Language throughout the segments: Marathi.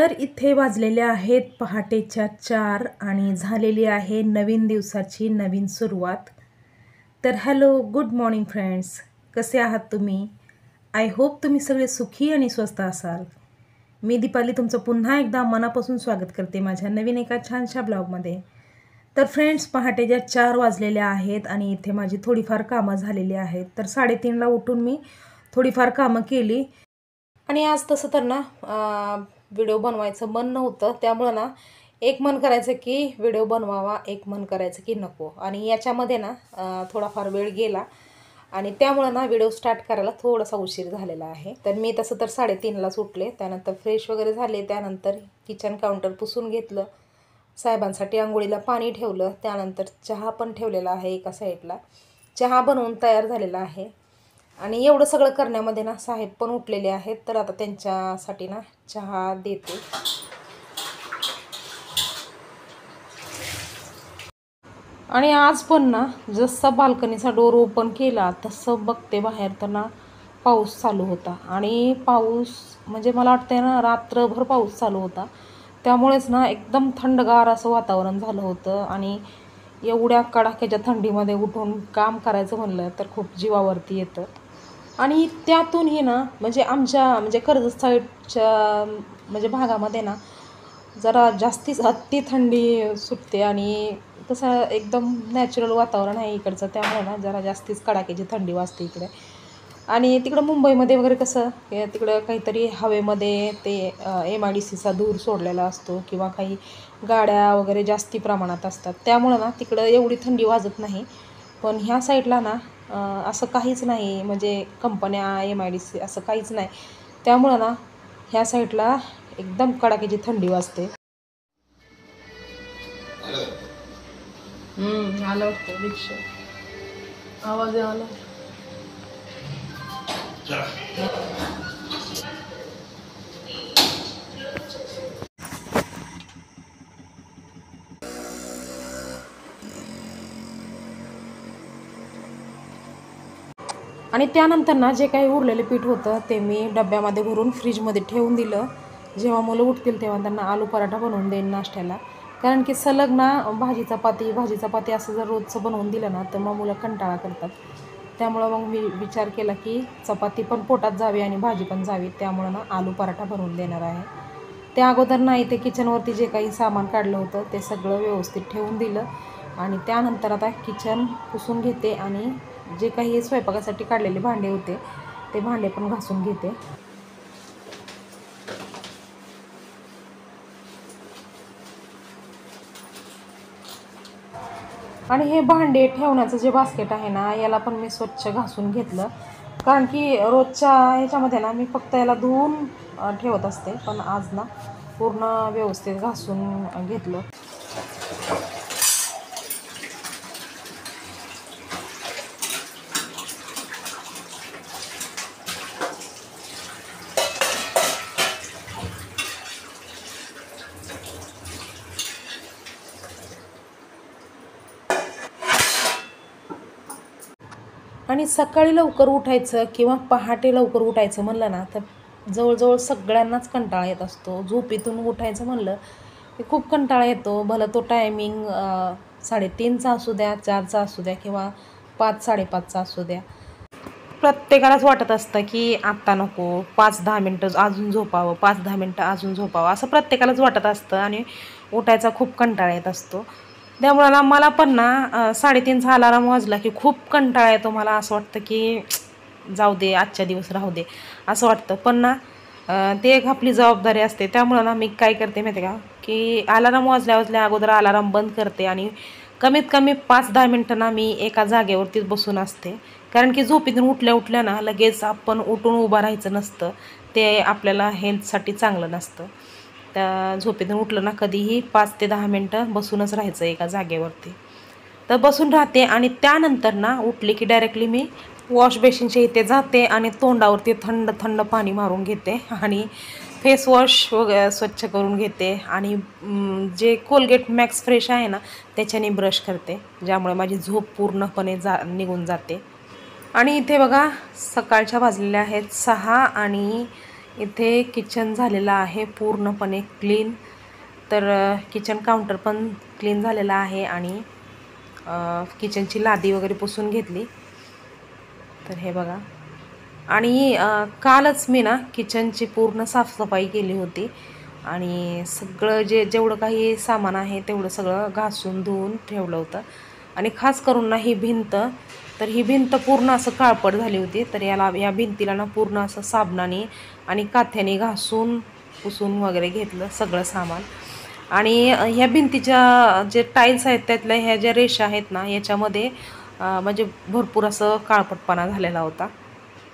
तर इथे वाजलेले आहेत पहाटेच्या 4 आणि झालेली आहे नवीन दिवसाची नवीन सुरुवात। तर हॅलो गुड मॉर्निंग फ्रेंड्स, कसे आहात तुम्ही? आय होप तुम्ही सगळे सुखी आणि स्वस्त असाल। मी दीपाली तुमचं पुन्हा एकदा मनापासून स्वागत करते माझ्या नवीन एका छानशा ब्लॉगमध्ये। तर फ्रेंड्स, पहाटेच्या 4 वाजलेल्या आहेत आणि इथे माझी थोडीफार कामं झालेली आहेत। तर 3:30ला उठून मी थोडीफार कामं केली आणि आज तसं तर ना व्हिडिओ बनवायचं मन नव्हतं, त्यामुळं ना एक मन करायचं की व्हिडिओ बनवावा, एक मन करायचं की नको, आणि याच्यामध्ये ना थोडाफार वेळ गेला आणि त्यामुळं ना व्हिडिओ स्टार्ट करायला थोडासा उशीर झालेला आहे। तर मी तसं तर 3:30लाच उठले, त्यानंतर फ्रेश वगैरे झाले, त्यानंतर किचन काउंटर पुसून घेतलं, साहेबांसाठी आंघोळीला पाणी ठेवलं, त्यानंतर चहा पण ठेवलेला आहे एका साईडला, चहा बनवून तयार झालेला आहे। आणि एवढं सगळं करण्यामध्ये ना साहेब पण उठलेले आहेत, तर आता त्यांच्यासाठी ना चहा देते। आणि आज पण ना जसा बाल्कनीचा डोर ओपन केला तसं बघते बाहेर तर ना पाऊस चालू होता, आणि पाऊस म्हणजे मला वाटतंय ना रात्रभर पाऊस चालू होता, त्यामुळेच ना एकदम थंडगार असं वातावरण झालं होतं। आणि एवढ्या कडाक्याच्या थंडीमध्ये उठून काम करायचं म्हणलं तर खूप जीवावरती येतं। आणि त्यातूनही ना म्हणजे आमच्या कर्जत साईडच्या म्हणजे भागामध्ये ना जरा जास्तीच अति थंडी सुटते, आणि कसं एकदम नॅचरल वातावरण आहे इकडचं, त्यामुळे ना जरा जास्तीच कडाक्याची थंडी वाजते इकडे। आणि तिकडं मुंबईमध्ये वगैरे कसं तिकडं काहीतरी हवेमध्ये ते MIDCचा धूर सोडलेला असतो, किंवा काही गाड्या वगैरे जास्ती प्रमाणात असतात, त्यामुळं ना तिकडं एवढी थंडी वाजत नाही। पण ह्या साईडला ना असं काहीच नाही, म्हणजे कंपन्या MIDC असं काहीच नाही, त्यामुळं ना ह्या साईडला एकदम कडाक्याची थंडी वाजते। आलं वाटतं रिक्षा, आवाज आला। आणि त्यानंतर ना जे काही उरलेले पीठ होतं ते मी डब्यामध्ये भरून फ्रीजमध्ये ठेवून दिलं। जेव्हा मुलं उठतील तेव्हा त्यांना आलू पराठा बनवून देईन नाश्त्याला, कारण की सलग ना भाजी चपाती असं जर रोजचं बनवून दिलं ना तर मग मुलं कंटाळा करतात। त्यामुळं मग मी विचार केला की चपाती पण पोटात जावी आणि भाजी पण जावी, त्यामुळं ना आलू पराठा बनवून देणार आहे। त्या अगोदर नाही ते किचनवरती जे काही सामान काढलं होतं ते सगळं व्यवस्थित ठेवून दिलं, आणि त्यानंतर आता किचन पुसून घेते आणि जे काही स्वयंपाकासाठी काढलेले भांडे होते ते भांडे पण घासून घेते। आणि हे भांडे ठेवण्याचं जे बास्केट आहे ना याला पण मी स्वच्छ घासून घेतलं, कारण की रोजच्या ह्याच्यामध्ये ना मी फक्त याला धुवून ठेवत असते, पण आज ना पूर्ण व्यवस्थित घासून घेतलं। आणि सकाळी लवकर उठायचं किंवा पहाटे लवकर उठायचं म्हणलं ना तर जवळजवळ सगळ्यांनाच कंटाळा येत असतो। झोपेतून उठायचं म्हणलं की खूप कंटाळा येतो, भलं तो टायमिंग 3:30चा असू द्या, 4चा असू द्या, किंवा 5-5:30चा असू द्या। प्रत्येकालाच वाटत असतं की आत्ता नको, 5-10 मिनटं अजून झोपावं, 5-10 मिनटं अजून झोपावं, असं प्रत्येकालाच वाटत असतं आणि उठायचा खूप कंटाळा येत असतो। त्यामुळे ना मला पण ना 3:30चा अलार्म वाजला की खूप कंटाळा येतो, मला असं वाटतं की जाऊ दे, आजच्या दिवस राहू दे असं वाटतं। पण ना ते एक आपली जबाबदारी असते, त्यामुळं ना मी काय करते माहिती का, की अलार्म वाजल्या अगोदर अलार्म बंद करते आणि कमीत कमी 5-10 मिनटं ना मी एका जागेवरतीच बसून असते, कारण की झोपेतून उठल्या ना लगेच आपण उठून उभं राहायचं नसतं, ते आपल्याला हेल्थसाठी चांगलं नसतं। त्या झोपेतून उठलं ना कधीही 5 ते 10 मिनटं बसूनच राहायचं एका जागेवरती। तर बसून राहते आणि त्यानंतर ना उठले की डायरेक्टली मी वॉश बेसिनच्या इथे जाते आणि तोंडावरती थंड थंड पाणी मारून घेते आणि फेस वॉश वगैरे स्वच्छ करून घेते, आणि जे कोलगेट मॅक्स फ्रेश आहे ना त्याच्याने ब्रश करते, ज्यामुळे माझी झोप पूर्णपणे निघून जाते। आणि इथे बघा सकाळच्या वाजलेल्या आहेत 6 आणि इथे किचन झालेलं आहे पूर्णपणे क्लीन. तर किचन काउंटर पण क्लीन झालेला आहे आणि किचनची लादी वगैरे पुसून घेतली. तर हे बघा. आणि कालच मी ना किचनची पूर्ण साफसफाई केली होती आणि सगळं जेवढं काही सामान आहे तेवढं सगळं घासून धुवून ठेवलं होतं. आणि खास करून ना ही भिंत, तर ही भिंत पूर्ण असं काळपट झाली होती. तर या भिंतीला ना पूर्ण असं साबणाने आणि काथ्याने घासून पुसून वगैरे घेतलं सगळं सामान. आणि ह्या भिंतीच्या जे टाईल्स आहेत त्यातल्या ह्या ज्या रेषा आहेत ना याच्यामध्ये म्हणजे भरपूर असं काळपटपणा झालेला होता.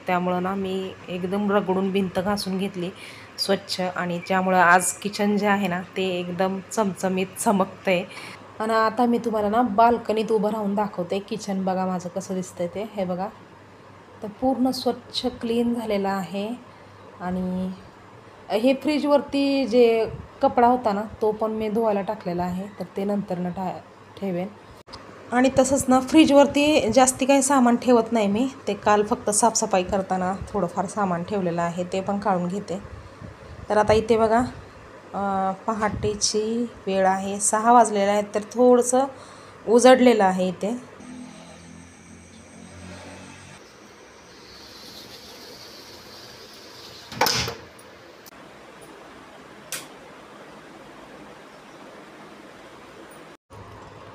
त्यामुळं ना मी एकदम रगडून भिंत घासून घेतली स्वच्छ. आणि त्यामुळं आज किचन जे आहे ना ते एकदम चमचमीत चमकतंय. आणि आता मी तुम्हाला ना बाल्कनीत उभं राहून दाखवते किचन. बघा माझं कसं दिसतंय ते. हे बघा. तर पूर्ण स्वच्छ क्लीन झालेलं आहे. आणि हे फ्रीजवरती जे कपडा होता ना तो पण मी धुवायला टाकलेला आहे. तर ते नंतरनं ठेवेन. आणि तसंच ना फ्रीजवरती जास्ती काही सामान ठेवत नाही मी. ते काल फक्त साफसफाई करताना थोडंफार सामान ठेवलेलं आहे ते पण काढून घेते. तर आता इथे बघा पहाटेची वेळ आहे, 6 वाजलेले आहेत. तर थोडंसं उजडलेलं आहे इथे.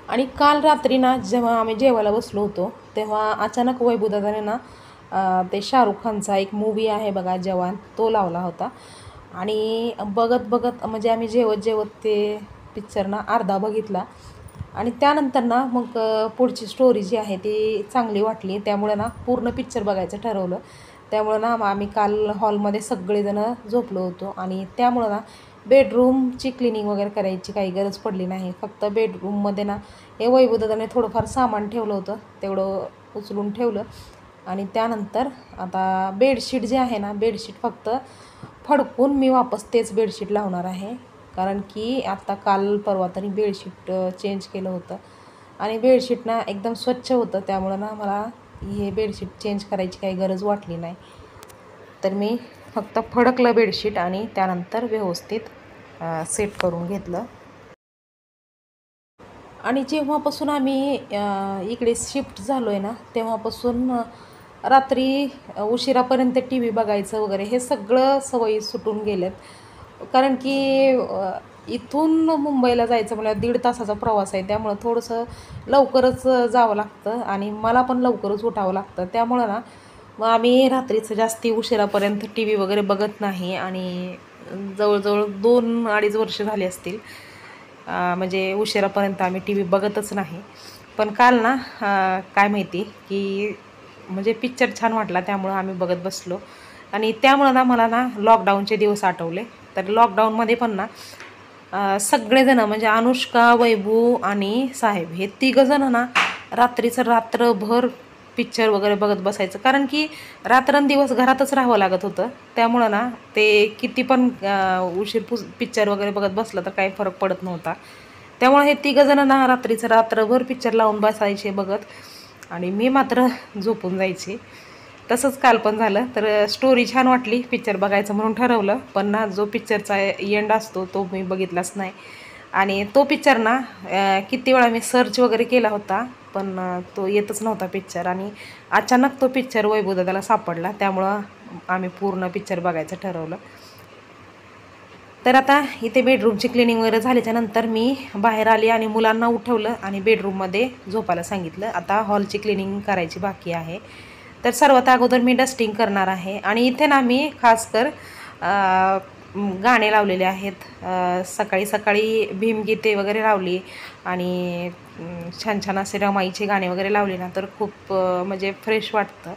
आणि काल रात्री ना जेव्हा आम्ही जेवायला बसलो होतो तेव्हा अचानक वैभवदादाने ना ते शाहरुख खानचा एक मूवी आहे बघा जवान, तो लावला होता. आणि बघत बघत म्हणजे आम्ही जेवत ते पिक्चर ना अर्धा बघितला. आणि त्यानंतर ना मग पुढची स्टोरी जी आहे ती चांगली वाटली. त्यामुळे ना पूर्ण पिक्चर बघायचं ठरवलं. त्यामुळं ना आम्ही काल हॉलमध्ये सगळेजणं झोपलो होतो. आणि त्यामुळं ना बेडरूमची क्लिनिंग वगैरे करायची काही गरज पडली नाही. फक्त बेडरूममध्ये ना हे वैभवदादाने थोडंफार सामान ठेवलं होतं तेवढं उचलून ठेवलं. आणि त्यानंतर आता बेडशीट जे आहे ना बेडशीट फक्त फडकून मी वापस तेच बेडशीट लावणार आहे. कारण की आता काल परवा तरी बेडशीट चेंज केलं होतं आणि बेडशीट ना एकदम स्वच्छ होतं. त्यामुळं ना मला हे बेडशीट चेंज करायची काही गरज वाटली नाही. तर मी फक्त फडकलं बेडशीट आणि त्यानंतर व्यवस्थित सेट करून घेतलं. आणि जेव्हापासून आम्ही इकडे शिफ्ट झालो आहे ना तेव्हापासून रात्री उशिरापर्यंत टी व्ही बघायचं वगैरे हे सगळं सवयी सुटून गेल्यात. कारण की इथून मुंबईला जायचं म्हणजे 1.5 तासाचा प्रवास आहे. त्यामुळं थोडंसं लवकरच जावं लागतं आणि मला पण लवकरच उठावं लागतं. त्यामुळं ना मग आम्ही रात्रीचं जास्ती उशिरापर्यंत टी व्ही वगैरे बघत नाही. आणि जवळजवळ 2-2.5 वर्ष झाली असतील म्हणजे उशिरापर्यंत आम्ही टी व्ही बघतच नाही. पण काल ना काय माहिती की म्हणजे पिक्चर छान वाटला त्यामुळं आम्ही बघत बसलो. आणि त्यामुळं ना मला ना लॉकडाऊनचे दिवस आठवले. तर लॉकडाऊनमध्ये पण ना सगळेजणं म्हणजे अनुष्का, वैभू आणि साहेब हे तिघंजणं ना रात्रीचं रात्रभर पिक्चर वगैरे बघत बसायचं. कारण की रात्रंदिवस घरातच राहावं लागत होतं. त्यामुळं ना ते किती पण पिक्चर वगैरे बघत बसलं तर काही फरक पडत नव्हता. त्यामुळे हे तिघंजणं ना रात्रीचं रात्रभर पिक्चर लावून बसायचे बघत आणि मी मात्र झोपून जायचे. तसंच काल पण झालं. तर स्टोरी छान वाटली पिक्चर बघायचं म्हणून ठरवलं. पण ना जो पिक्चरचा एंड असतो तो मी बघितलाच नाही. आणि तो पिक्चर ना किती वेळा मी सर्च वगैरे केला होता पण तो येतच नव्हता पिक्चर. आणि अचानक तो पिक्चर वैभवदादाला सापडला. त्यामुळं आम्ही पूर्ण पिक्चर बघायचं ठरवलं. तर आता इथे बेडरूमची क्लिनिंग वगैरे झाल्याच्यानंतर मी बाहेर आली आणि मुलांना उठवलं आणि बेडरूममध्ये झोपायला सांगितलं. आता हॉलची क्लिनिंग करायची बाकी आहे. तर सर्वात अगोदर मी डस्टिंग करणार आहे. आणि इथे ना मी खासकर गाणे लावलेले आहेत. सकाळी सकाळी भीमगीते वगैरे लावली आणि छान छान असे रमाईचे गाणे वगैरे लावले ना तर खूप म्हणजे फ्रेश वाटतं.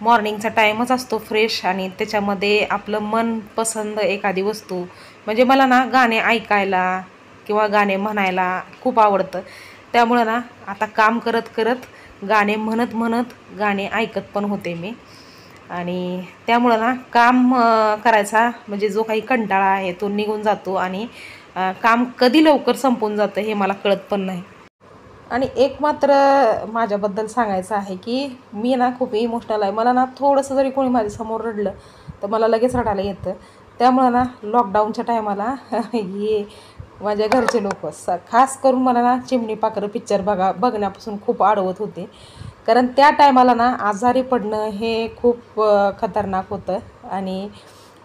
मॉर्निंगचा टाईमच असतो फ्रेश आणि त्याच्यामध्ये आपलं मनपसंद एखादी वस्तू म्हणजे मला ना गाणे ऐकायला किंवा गाणे म्हणायला खूप आवडतं. त्यामुळं ना आता काम करत करत गाणे म्हणत म्हणत गाणे ऐकत पण होते मी. आणि त्यामुळं ना काम करायचा म्हणजे जो काही कंटाळा आहे तो निघून जातो आणि काम कधी लवकर संपून जातं हे मला कळत पण नाही. आणि एक मात्र माझ्याबद्दल सांगायचं आहे की मी ना खूप इमोशनल आहे. मला ना थोडंसं जरी कोणी माझ्यासमोर रडलं तर मला लगेच रडायला येतं. त्यामुळं ना लॉकडाऊनच्या टायमाला हे माझ्या घरचे लोक खास करून मला ना चिमणी पाखरं पिक्चर बघण्यापासून खूप अडवत होते. कारण त्या टायमाला ना आजारी पडणं हे खूप खतरनाक होतं. आणि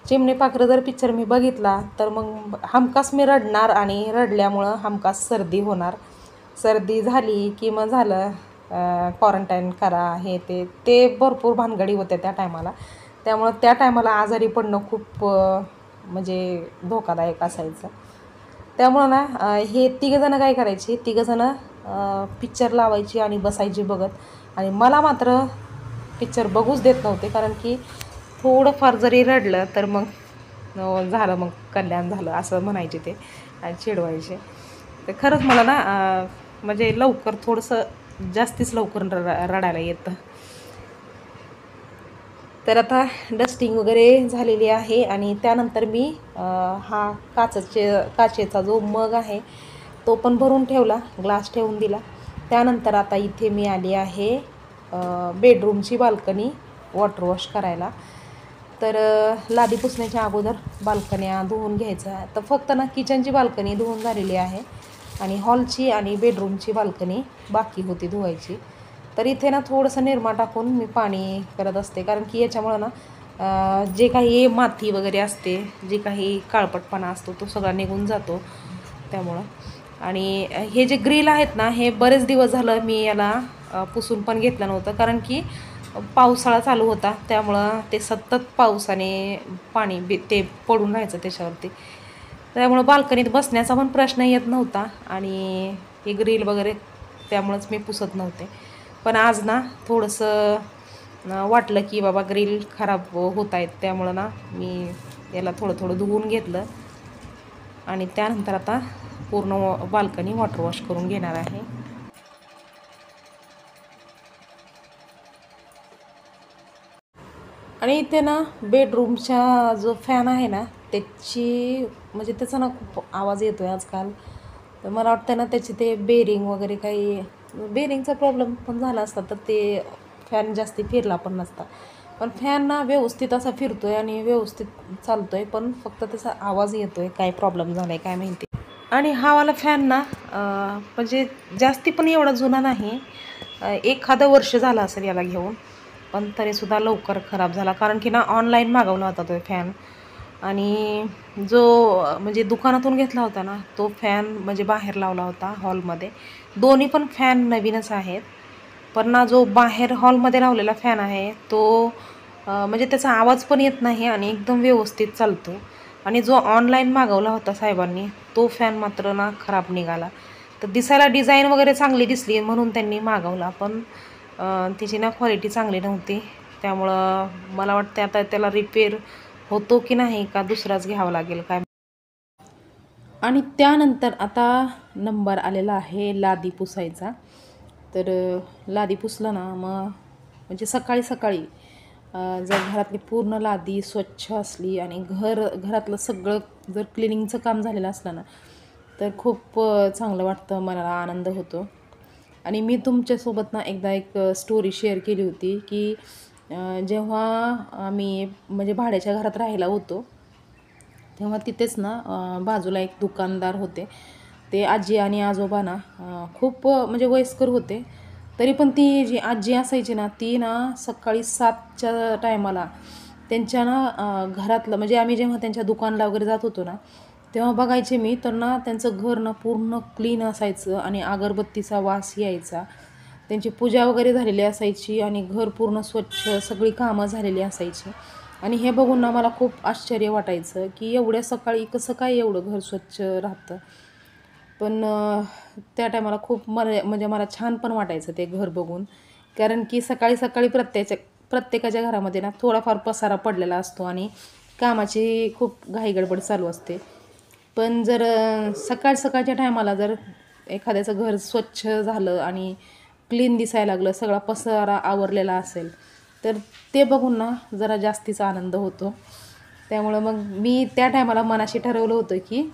चिमणी पाखरं जर पिक्चर मी बघितला तर मग हमखास मी रडणार आणि रडल्यामुळं हमखास सर्दी होणार. सर्दी झाली की मग झालं क्वारंटाईन करा हे ते भरपूर भानगडी होत्या त्या टायमाला. त्यामुळं त्या टायमाला आजारी पडणं खूप म्हणजे धोकादायक असायचं. त्यामुळं ना हे तिघंजणं काय करायचे, तिघंजणं पिक्चर लावायची आणि बसायची बघत. आणि मला मात्र पिक्चर बघूच देत नव्हते, कारण की थोडंफार जरी रडलं तर मग झालं, मग कल्याण झालं असं म्हणायचे ते आणि चिडवायचे. तर खरंच मला ना म्हणजे लवकर थोडंसं जास्तीच लवकर रडायला येतं. तर आता डस्टिंग वगैरे झालेली आहे आणि त्यानंतर मी हा काचेचा जो मग आहे तो पण भरून ठेवला, ग्लास ठेवून दिला. त्यानंतर आता इथे मी आली आहे बेडरूमची बाल्कनी वॉटर वॉश करायला. तर लादी पुसण्याच्या अगोदर बाल्कन्या धुवून घ्यायचा. तर फक्त ना किचनची बाल्कनी धुवून झालेली आहे आणि हॉलची आणि बेडरूमची बाल्कनी बाकी होती धुवायची. तर इथे ना थोडंसं निरमा टाकून मी पाणी करत असते, कारण की याच्यामुळं ना जे काही माती वगैरे असते, जे काही काळपटपणा असतो तो सगळा निघून जातो त्यामुळं. आणि हे जे ग्रिल आहेत ना, हे बरेच दिवस झालं मी याला पुसून पण घेतलं नव्हतं, कारण की पावसाळा चालू होता. त्यामुळं ते सतत पावसाने पाणी ते पडून राहायचं त्याच्यावरती. त्यामुळं बाल्कनीत बसण्याचा पण प्रश्न येत नव्हता आणि हे ग्रिल वगैरे त्यामुळंच मी पुसत नव्हते. पण आज ना थोडंसं वाटलं की बाबा ग्रिल खराब होत आहेत, त्यामुळं ना मी याला थोडं थोडं धुवून घेतलं आणि त्यानंतर आता पूर्ण बाल्कनी वॉटर वॉश करून घेणार आहे. आणि इथे ना बेडरूमचा जो फॅन आहे ना म्हणजे त्याचा ना खूप आवाज येतो आहे आजकाल. तर मला वाटतं ना त्याची ते बेरिंग वगैरे काही बेरिंगचा प्रॉब्लेम पण झाला असता तर ते फॅन जास्ती फिरला पण नसता. पण फॅन ना व्यवस्थित असा फिरतो आहे आणि व्यवस्थित चालतो आहे, पण फक्त त्याचा आवाज येतो आहे. काय प्रॉब्लेम झाला आहे काय माहिती. आणि हा वाला फॅन ना म्हणजे जास्ती पण एवढा जुना नाही, एखादं वर्ष झालं असेल याला घेऊन, पण तरीसुद्धा लवकर खराब झाला. कारण की ना ऑनलाईन मागवला होता तो फॅन आणि जो म्हणजे दुकानातून घेतला होता ना तो फॅन म्हणजे बाहेर लावला होता हॉलमध्ये. दोन्ही पण फॅन नवीनच आहेत, पण ना जो बाहेर हॉलमध्ये लावलेला फॅन आहे तो म्हणजे त्याचा आवाज पण येत नाही आणि एकदम व्यवस्थित चालतो. आणि जो ऑनलाईन मागवला होता साहेबांनी तो फॅन मात्र ना खराब निघाला. तर दिसायला डिझाईन वगैरे चांगली दिसली म्हणून त्यांनी मागवला, पण त्याची ना क्वालिटी चांगली नव्हती. त्यामुळं मला वाटतं आता त्याला रिपेअर होतो की नाही का दुसराच घ्यावा लागेल काय. आणि त्यानंतर आता नंबर आलेला आहे लादी पुसायचा. तर लादी पुसलं ना मग म्हणजे सकाळी सकाळी जर घरातली पूर्ण लादी स्वच्छ असली आणि घरातलं सगळं जर क्लिनिंगचं काम झालेलं असलं ना तर खूप चांगलं वाटतं, मनाला आनंद होतो. आणि मी तुमच्यासोबत ना एकदा एक स्टोरी शेअर केली होती की जेव्हा आम्ही म्हणजे भाड्याच्या घरात राहायला होतो तेव्हा तिथेच ना बाजूला एक दुकानदार होते. ते आजी आणि आजोबा ना खूप म्हणजे वयस्कर होते. तरी पण ती जी आजी असायची ना ती ना सकाळी 7च्या टायमाला त्यांच्या ना घरातलं म्हणजे आम्ही जेव्हा त्यांच्या दुकानला वगैरे जात होतो ना तेव्हा बघायचे मी, तर ना त्यांचं घर ना पूर्ण क्लीन असायचं आणि अगरबत्तीचा वास यायचा. त्यांची पूजा वगैरे झालेली असायची आणि घर पूर्ण स्वच्छ, सगळी कामं झालेली असायची. आणि हे बघून ना मला खूप आश्चर्य वाटायचं की एवढ्या सकाळी कसं काय एवढं घर स्वच्छ राहतं. पण त्या टायमाला खूप म्हणजे मला छान पण वाटायचं ते घर बघून, कारण की सकाळी सकाळी प्रत्येकाच्या घरामध्ये ना थोडाफार पसारा पडलेला असतो आणि कामाची खूप घाईगडबड चालू असते. पण जर सकाळच्या टायमाला जर एखाद्याचं घर स्वच्छ झालं आणि क्लीन दिसायला लागलं, सगळा पसारा आवरलेला असेल तर ते बघून ना जरा जास्तीचा आनंद होतो. त्यामुळं मग मी त्या टायमाला मनाशी ठरवलं होतं की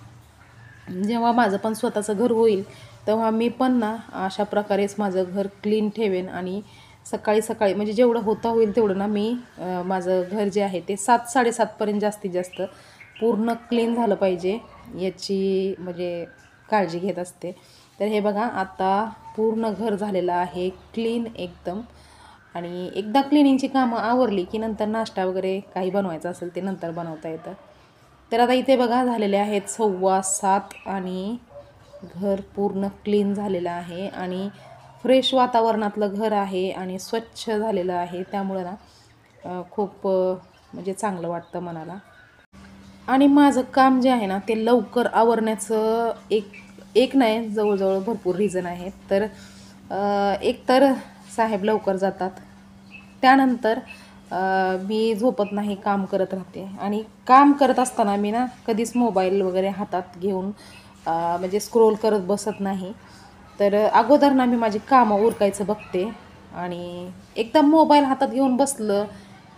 जेव्हा माझं पण स्वतःचं घर होईल तेव्हा मी पण ना अशा प्रकारेच माझं घर क्लीन ठेवेन आणि सकाळी सकाळी म्हणजे जेवढं होता होईल तेवढं ना मी माझं घर जे आहे ते 7-7:30पर्यंत जास्तीत जास्त पूर्ण क्लीन झालं पाहिजे याची म्हणजे काळजी घेत असते. तर हे बघा आता पूर्ण घर झालेलं आहे क्लीन एकदम. आणि एकदा क्लिनिंगची कामं आवरली की नंतर नाश्ता वगैरे काही बनवायचं असेल ते नंतर बनवता येतं. तर आता इथे बघा झालेले आहेत 7:15 आणि घर पूर्ण क्लीन झालेलं आहे आणि फ्रेश वातावरणातलं घर आहे आणि स्वच्छ झालेलं आहे. त्यामुळं ना खूप म्हणजे चांगलं वाटतं मनाला. आणि माझं काम जे आहे ना ते लवकर आवरण्याचं एक नाही, जवळजवळ भरपूर रिझन आहेत. तर एक तर साहेब लवकर जातात, त्यानंतर मी झोपत नाही, काम करत राहते. आणि काम करत असताना मी ना कधीच मोबाईल वगैरे हातात घेऊन म्हणजे स्क्रोल करत बसत नाही. तर अगोदर ना मी माझी कामं उरकायचं बघते आणि एकदा मोबाईल हातात घेऊन बसलं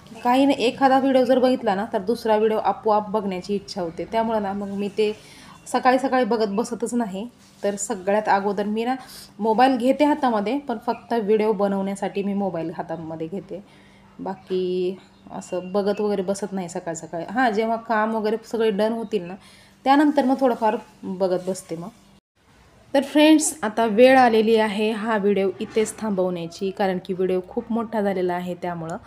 की काही नाही, एखादा व्हिडिओ जर बघितला ना तर दुसरा व्हिडिओ आपोआप बघण्याची इच्छा होते. त्यामुळं ना मग मी ते सकाळी सकाळी बघत बसतच नाही. तर सगळ्यात अगोदर मी ना मोबाईल घेते हातामध्ये, पण फक्त व्हिडिओ बनवण्यासाठी मी मोबाईल हातामध्ये घेते. बाकी असं बघत वगैरे बसत नाही सकाळ सकाळी. हां, जेव्हा काम वगैरे सगळे डन होतील ना त्यानंतर मग थोडंफार बघत बसते मग. तर फ्रेंड्स, आता वेळ आलेली आहे हा व्हिडिओ इथेच थांबवण्याची, कारण की व्हिडिओ खूप मोठा झालेला आहे त्यामुळं.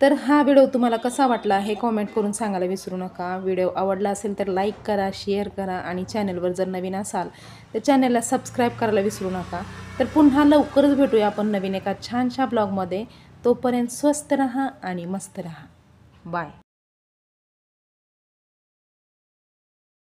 तर हा व्हिडिओ तुम्हाला कसा वाटला हे कॉमेंट करून सांगायला विसरू नका. व्हिडिओ आवडला असेल तर लाईक करा, शेअर करा आणि चॅनलवर जर नवीन असाल तर चॅनलला सबस्क्राईब करायला विसरू नका. तर पुन्हा लवकरच भेटूया आपण नवीन एका छानशा ब्लॉगमध्ये. तोपर्यंत स्वस्त रहा आणि मस्त रहा. बाय.